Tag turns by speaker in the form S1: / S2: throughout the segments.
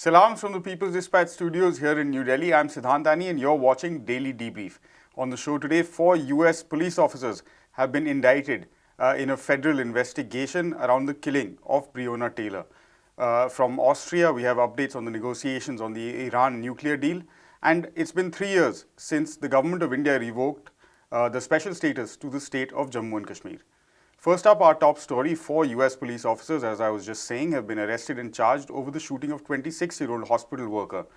S1: Salams from the People's Dispatch studios here in New Delhi. I'm Siddhant Ani and you're watching Daily Debrief. On the show today, 4 US police officers have been indicted in a federal investigation around the killing of Breonna Taylor. From Austria, we have updates on the negotiations on the Iran nuclear deal. And it's been 3 years since the government of India revoked the special status to the state of Jammu and Kashmir. First up, our top story, 4 US police officers, as I was just saying, have been arrested and charged over the shooting of 26-year-old hospital worker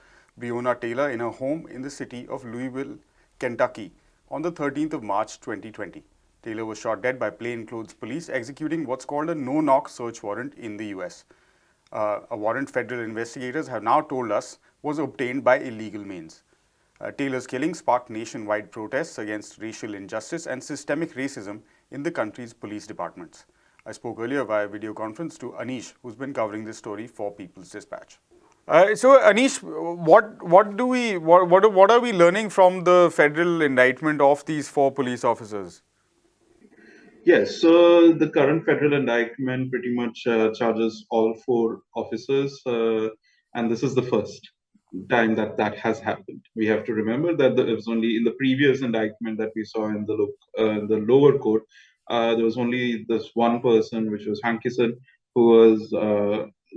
S1: Breonna Taylor in her home in the city of Louisville, Kentucky on the 13th of March 2020. Taylor was shot dead by plainclothes police executing what's called a no-knock search warrant in the US. A warrant federal investigators have now told us was obtained by illegal means. Taylor's killing sparked nationwide protests against racial injustice and systemic racism in the country's police departments. I spoke earlier via video conference to Anish, who's been covering this story for People's Dispatch. So Anish, what are we learning from the federal indictment of these 4 police officers?
S2: Yes, so the current federal indictment pretty much charges all 4 officers, and this is the first time that that has happened. We have to remember that it was only in the previous indictment that we saw in the lower court, there was only this one person, which was Hankison, who was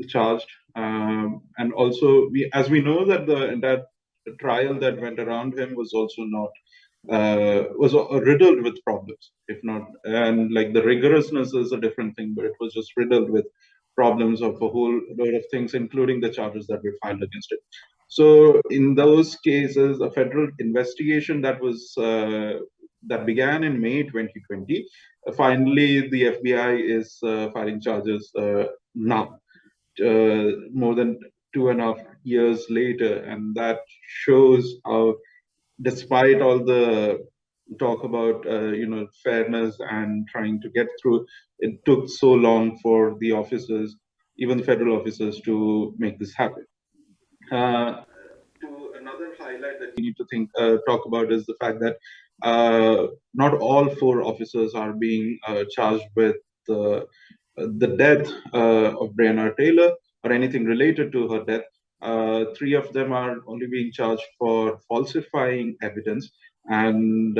S2: charged, and also as we know that the entire trial that went around him was also not was riddled with problems, if not, and like the rigorousness is a different thing, but it was just riddled with problems of a whole lot of things, including the charges that were filed against it. So in those cases, a federal investigation that began in May 2020, finally the FBI is filing charges now, more than 2.5 years later, and that shows how, despite all the talk about fairness and trying to get through, it took so long for the officers, even the federal officers, to make this happen. To another highlight that we need to talk about is the fact that not all 4 officers are being charged with the death of Breonna Taylor or anything related to her death. 3 of them are only being charged for falsifying evidence and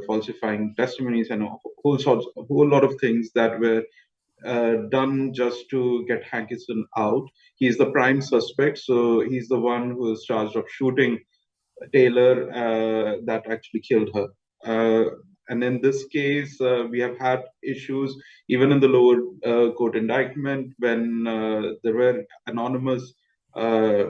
S2: falsifying testimonies and a whole lot of things that were done just to get Hankison out. He's the prime suspect, so he's the one who is charged of shooting Taylor that actually killed her. And in this case, we have had issues even in the lower court indictment when there were anonymous uh,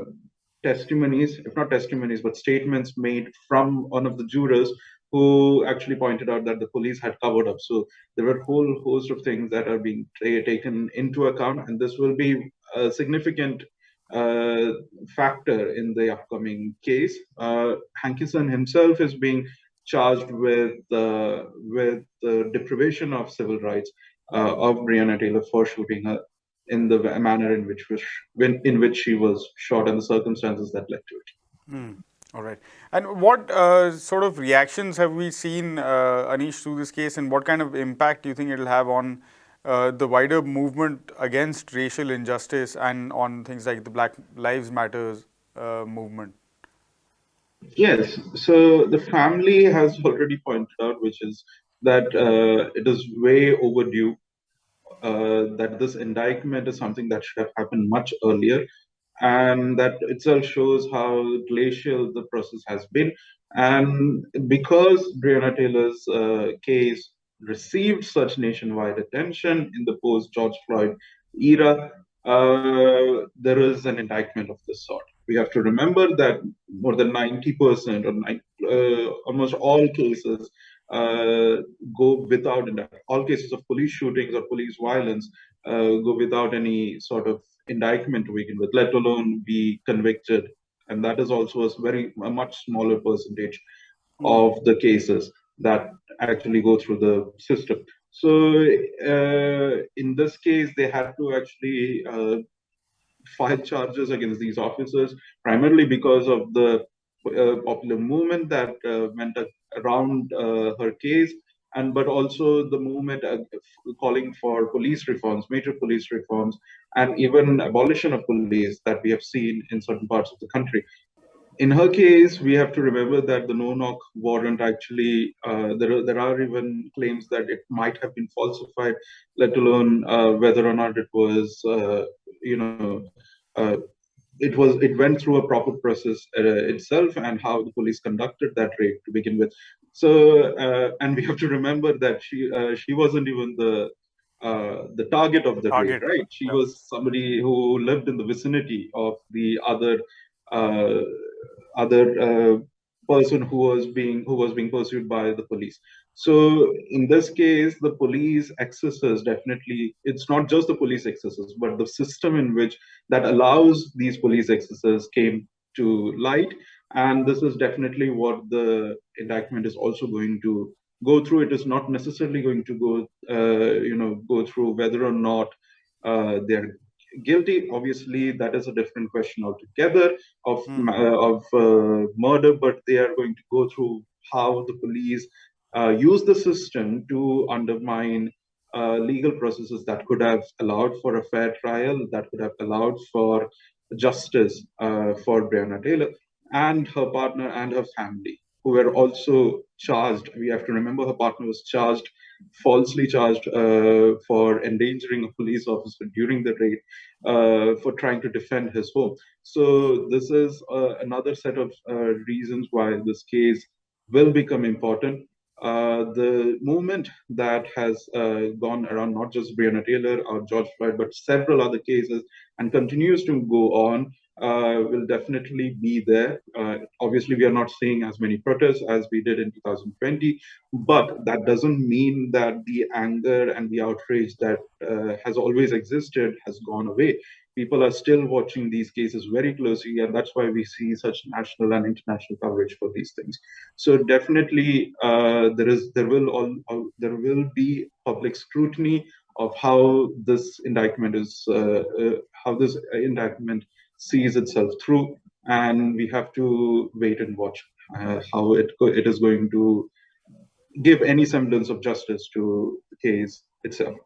S2: testimonies, if not testimonies, but statements made from one of the jurors who actually pointed out that the police had covered up. So there were a whole host of things that are being taken into account, and this will be a significant uh, factor in the upcoming case. Hankison himself is being charged with the deprivation of civil rights of Breonna Taylor for shooting her in the manner in which she was shot and the circumstances that led to it.
S1: All right. And what sort of reactions have we seen, Anish, to this case, and what kind of impact do you think it'll have on the wider movement against racial injustice and on things like the Black Lives Matters movement?
S2: Yes, so the family has already pointed out, which is that it is way overdue, that this indictment is something that should have happened much earlier, and that itself shows how glacial the process has been. And because Breonna Taylor's case received such nationwide attention in the post George Floyd era, there is an indictment of this sort. We have to remember that more than 90% or almost all cases uh, go without indictment. All cases of police shootings or police violence go without any sort of indictment to begin with, let alone be convicted. And that is also a much smaller percentage of the cases that actually go through the system. So in this case, they had to actually file charges against these officers, primarily because of the popular movement that went around her case, but also the movement calling for police reforms, major police reforms, and even abolition of police that we have seen in certain parts of the country. In her case, we have to remember that the no-knock warrant actually, there are even claims that it might have been falsified, let alone whether or not it was, you know, uh, it went through a proper process itself, and how the police conducted that raid to begin with. So, and we have to remember that she wasn't even the target of the raid,
S1: Target.
S2: right? She
S1: Yeah.
S2: was somebody who lived in the vicinity of the uh, other person who was being pursued by the police. So in this case, the police excesses, definitely, it's not just the police excesses, but the system in which that allows these police excesses came to light. And this is definitely what the indictment is also going to go through. It is not necessarily going to go through whether or not they're guilty. Obviously, that is a different question altogether of murder, but they are going to go through how the police use the system to undermine legal processes that could have allowed for a fair trial, that could have allowed for justice for Breonna Taylor and her partner and her family, who were also charged. We have to remember her partner was falsely charged for endangering a police officer during the raid, for trying to defend his home. So this is another set of reasons why this case will become important. The movement that has gone around, not just Breonna Taylor or George Floyd, but several other cases, and continues to go on, will definitely be there. Obviously, we are not seeing as many protests as we did in 2020, but that doesn't mean that the anger and the outrage that has always existed has gone away. People are still watching these cases very closely, and that's why we see such national and international coverage for these things. So definitely, there will be public scrutiny of how this indictment sees itself through, and we have to wait and watch how it is going to give any semblance of justice to the case itself.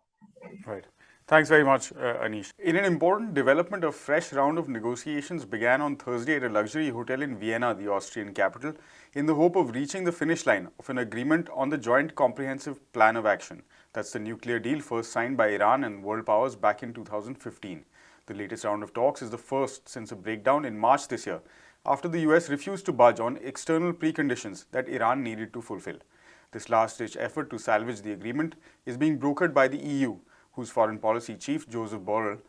S1: Right. Thanks very much, Anish. In an important development, a fresh round of negotiations began on Thursday at a luxury hotel in Vienna, the Austrian capital, in the hope of reaching the finish line of an agreement on the Joint Comprehensive Plan of Action. That's the nuclear deal first signed by Iran and world powers back in 2015. The latest round of talks is the first since a breakdown in March this year, after the US refused to budge on external preconditions that Iran needed to fulfill. This last-ditch effort to salvage the agreement is being brokered by the EU, whose foreign policy chief, Joseph Borrell,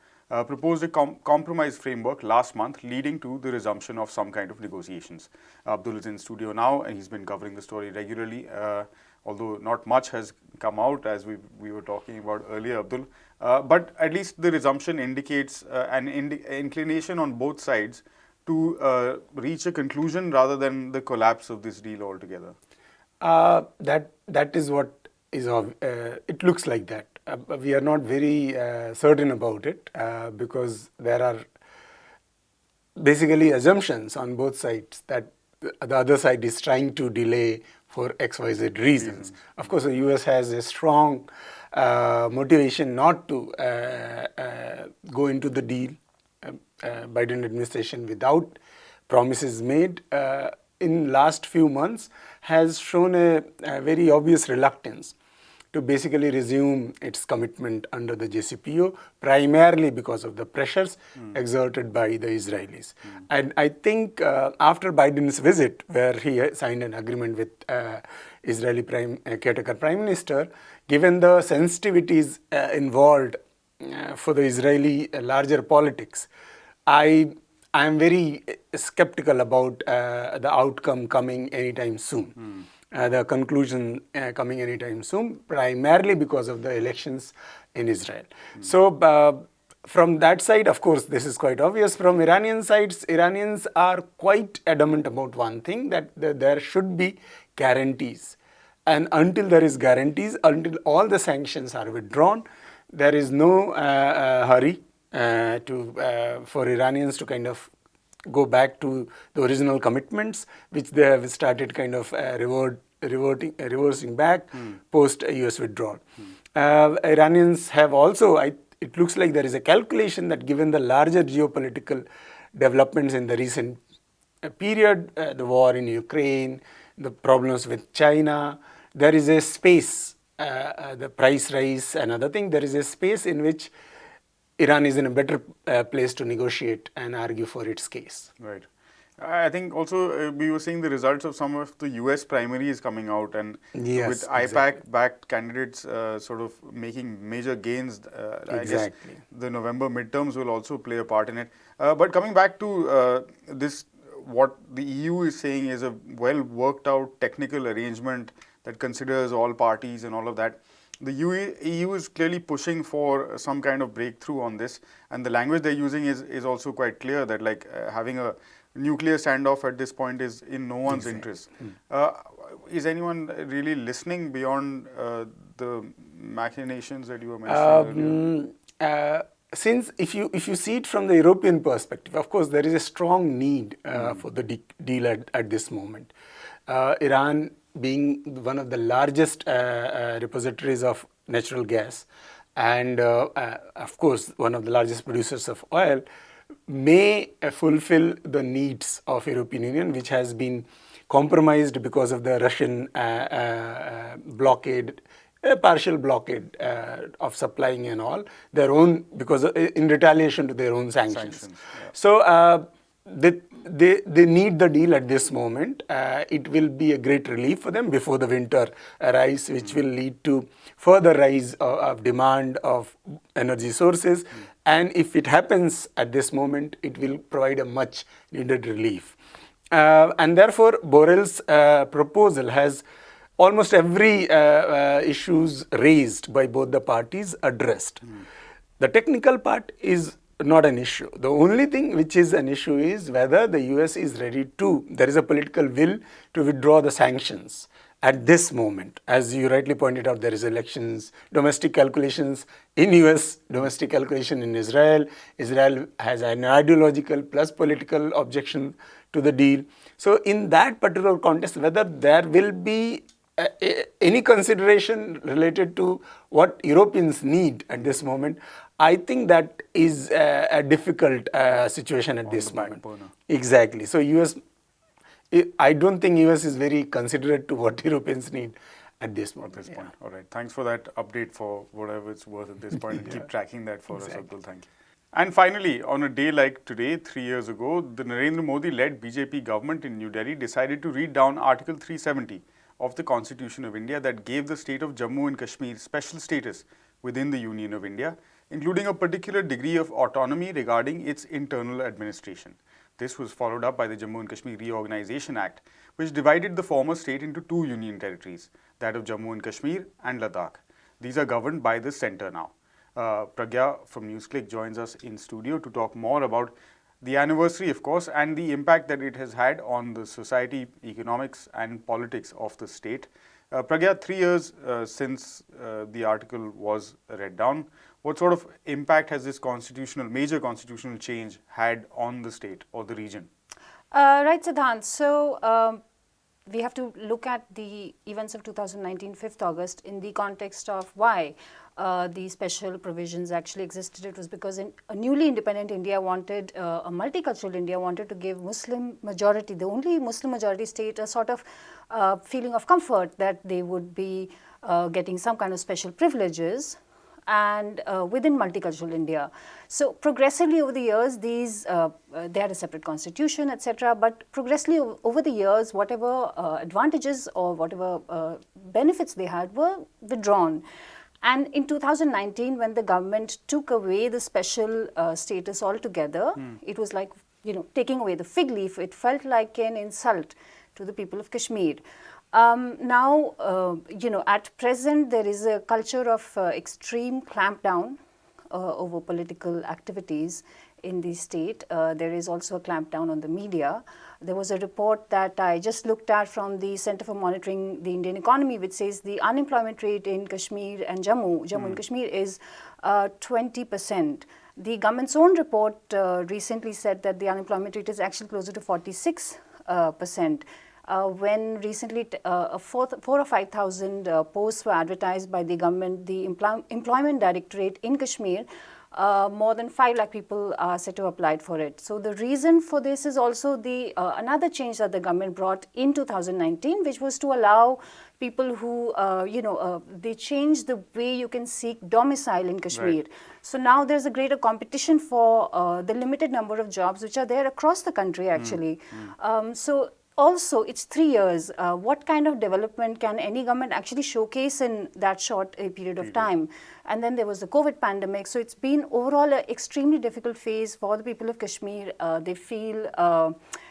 S1: proposed a compromise framework last month, leading to the resumption of some kind of negotiations. Abdul is in studio now, and he's been covering the story regularly, although not much has come out, as we were talking about earlier, Abdul. But at least the resumption indicates an inclination on both sides to reach a conclusion rather than the collapse of this deal altogether.
S3: That is what is it looks like that. We are not very certain about it because there are basically assumptions on both sides that the other side is trying to delay for XYZ reasons. Of course, the US has a strong motivation not to go into the deal. Biden administration, without promises made in last few months, has shown a very obvious reluctance to basically resume its commitment under the JCPO, primarily because of the pressures exerted by the Israelis. And I think after Biden's visit, where he signed an agreement with Israeli caretaker Prime Minister, given the sensitivities involved for the Israeli larger politics, I am very skeptical about the outcome coming anytime soon. The conclusion coming anytime soon, primarily because of the elections in Israel. So from that side, of course, this is quite obvious. From Iranian sides, Iranians are quite adamant about one thing, that there should be guarantees. And until there is guarantees, until all the sanctions are withdrawn, there is no hurry for Iranians to kind of go back to the original commitments, which they have started kind of reversing back post US withdrawal. Iranians have also, it looks like there is a calculation that given the larger geopolitical developments in the recent period, the war in Ukraine, the problems with China, there is a space, the price rise and other thing, there is a space in which Iran is in a better place to negotiate and argue for its case.
S1: Right. I think also we were seeing the results of some of the US primaries coming out, and
S3: Yes,
S1: with IPAC-backed candidates sort of making major gains. I guess the November midterms will also play a part in it. But coming back to this, what the EU is saying is a well worked out technical arrangement that considers all parties and all of that. The EU is clearly pushing for some kind of breakthrough on this, and the language they're using is also quite clear that like having a nuclear standoff at this point is in no one's interest. Is anyone really listening beyond the machinations that you were mentioning earlier?
S3: Since if you see it from the European perspective, of course there is a strong need for the deal at this moment. Iran being one of the largest repositories of natural gas and of course one of the largest producers of oil, may fulfill the needs of European Union, which has been compromised because of the Russian blockade, a partial blockade of supplying and all their own, because in retaliation to their own sanctions. So they need the deal at this moment. It will be a great relief for them before the winter arrives, which will lead to further rise of demand of energy sources. And if it happens at this moment, it will provide a much needed relief. And therefore, Borrell's proposal has almost every issues raised by both the parties addressed. The technical part is not an issue. The only thing which is an issue is whether the US is ready to, there is a political will to withdraw the sanctions at this moment. As you rightly pointed out, there is elections, domestic calculations in US, domestic calculation in Israel. Israel has an ideological plus political objection to the deal. So in that particular context, whether there will be any consideration related to what Europeans need at this moment, I think that is a difficult situation at this moment. Exactly. So US, I don't think US is very considerate to what Europeans need at this moment.
S1: At this point. All right. Thanks for that update for whatever it's worth at this point. And keep tracking that for us, Abdul. Thank you. And finally, on a day like today, 3 years ago, the Narendra Modi-led BJP government in New Delhi decided to read down Article 370 of the Constitution of India that gave the state of Jammu and Kashmir special status within the Union of India, including a particular degree of autonomy regarding its internal administration. This was followed up by the Jammu and Kashmir Reorganization Act, which divided the former state into two union territories, that of Jammu and Kashmir and Ladakh. These are governed by the center now. Pragya from NewsClick joins us in studio to talk more about the anniversary, of course, and the impact that it has had on the society, economics and politics of the state. Pragya, 3 years since the article was read down, what sort of impact has this major constitutional change had on the state or the region?
S4: Right, Siddhant. So, we have to look at the events of 2019, 5th August in the context of why the special provisions actually existed. It was because a newly independent India wanted, a multicultural India wanted to give Muslim majority, the only Muslim majority state, a sort of feeling of comfort that they would be getting some kind of special privileges and within multicultural India. So progressively over the years, these they had a separate constitution, etc. But progressively over the years, whatever advantages or whatever benefits they had were withdrawn. And in 2019, when the government took away the special status altogether, it was like, taking away the fig leaf. It felt like an insult to the people of Kashmir. Now, at present, there is a culture of extreme clampdown over political activities in the state. There is also a clampdown on the media. There was a report that I just looked at from the Center for Monitoring the Indian Economy, which says the unemployment rate in Kashmir and Jammu and Kashmir is 20%. The government's own report recently said that the unemployment rate is actually closer to 46%. when recently 4 or 5,000 posts were advertised by the government, the Employment Directorate in Kashmir. More than 5 lakh people are said to have applied for it. So the reason for this is also the another change that the government brought in 2019, which was to allow people who, they changed the way you can seek domicile in Kashmir.
S1: Right.
S4: So now there's a greater competition for the limited number of jobs which are there across the country actually. So also, it's 3 years. What kind of development can any government actually showcase in that short period of time? And then there was the COVID pandemic. So it's been overall an extremely difficult phase for the people of Kashmir. They feel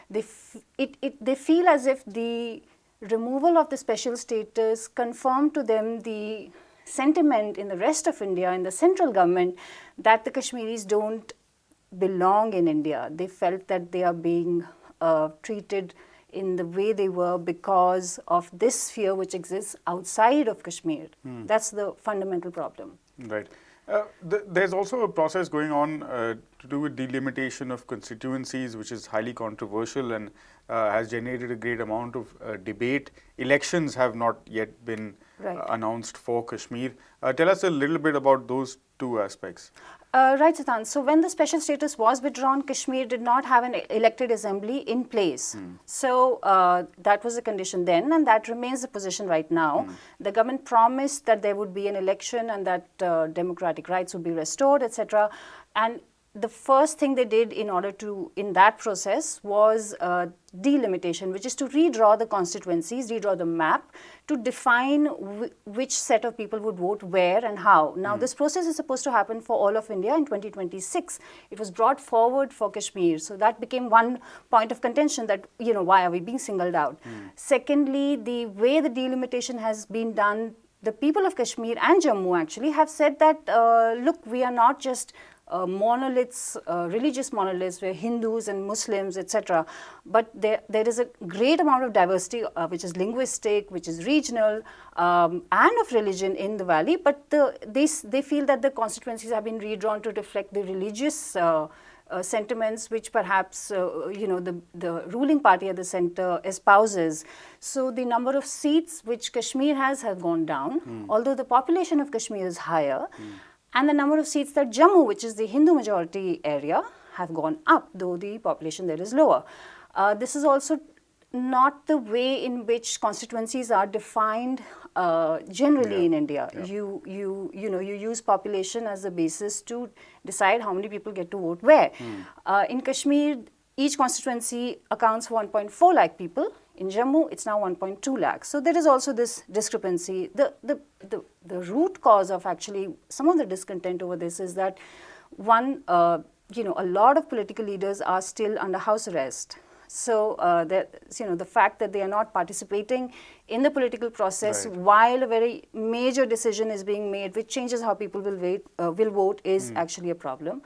S4: they feel as if the removal of the special status confirmed to them the sentiment in the rest of India, in the central government, that the Kashmiris don't belong in India. They felt that they are being treated in the way they were because of this fear which exists outside of Kashmir. That's the fundamental problem.
S1: Right. There's also a process going on to do with delimitation of constituencies, which is highly controversial and has generated a great amount of debate. Elections have not yet been announced for Kashmir. Tell us a little bit about those two aspects.
S4: Right, Siddhant. So when the special status was withdrawn, Kashmir did not have an elected assembly in place. So that was the condition then, and that remains the position right now. The government promised that there would be an election and that democratic rights would be restored, etc. And the first thing they did in that process was delimitation, which is to redraw the constituencies, redraw the map, to define which set of people would vote where and how. Now, this process is supposed to happen for all of India in 2026. It was brought forward for Kashmir. So that became one point of contention that, why are we being singled out? Secondly, the way the delimitation has been done, the people of Kashmir and Jammu actually have said that, look, we are not just monoliths, religious monoliths, where Hindus and Muslims, etc. But there is a great amount of diversity, which is linguistic, which is regional, and of religion in the valley. But they feel that the constituencies have been redrawn to reflect the religious sentiments which perhaps the ruling party at the center espouses. So the number of seats which Kashmir has have gone down, although the population of Kashmir is higher. And the number of seats that Jammu, which is the Hindu majority area, have gone up, though the population there is lower. This is also not the way in which constituencies are defined generally in India. You use population as the basis to decide how many people get to vote where. In Kashmir, each constituency accounts for 1.4 lakh people. In Jammu, it's now 1.2 lakhs. So there is also this discrepancy. The root cause of actually some of the discontent over this is that one, a lot of political leaders are still under house arrest. So the fact that they are not participating in the political process while a very major decision is being made, which changes how people will vote, is actually a problem.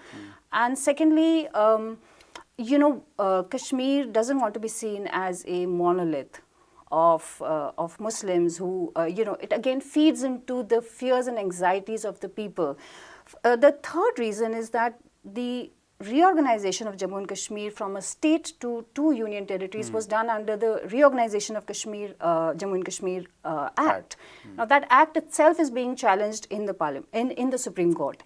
S4: And secondly, Kashmir doesn't want to be seen as a monolith of Muslims who, it again feeds into the fears and anxieties of the people. The third reason is that the reorganization of Jammu and Kashmir from a state to two union territories was done under the Reorganization of Kashmir, Jammu and Kashmir Act. Now that act itself is being challenged in the Parliament, in the Supreme Court.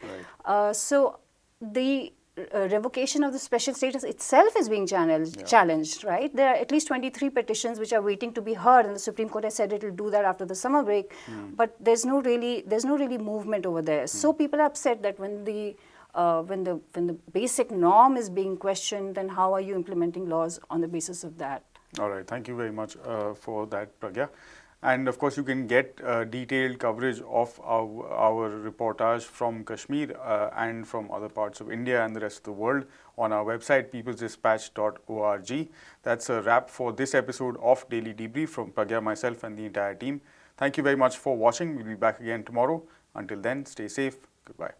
S4: So the revocation of the special status itself is being challenged, right? There are at least 23 petitions which are waiting to be heard, and the Supreme Court has said it will do that after the summer break. But there's no really movement over there. So people are upset that when the basic norm is being questioned, then how are you implementing laws on the basis of that?
S1: All right, thank you very much for that, Pragya. And of course, you can get detailed coverage of our reportage from Kashmir and from other parts of India and the rest of the world on our website, peoplesdispatch.org. That's a wrap for this episode of Daily Debrief from Pragya, myself, and the entire team. Thank you very much for watching. We'll be back again tomorrow. Until then, stay safe. Goodbye.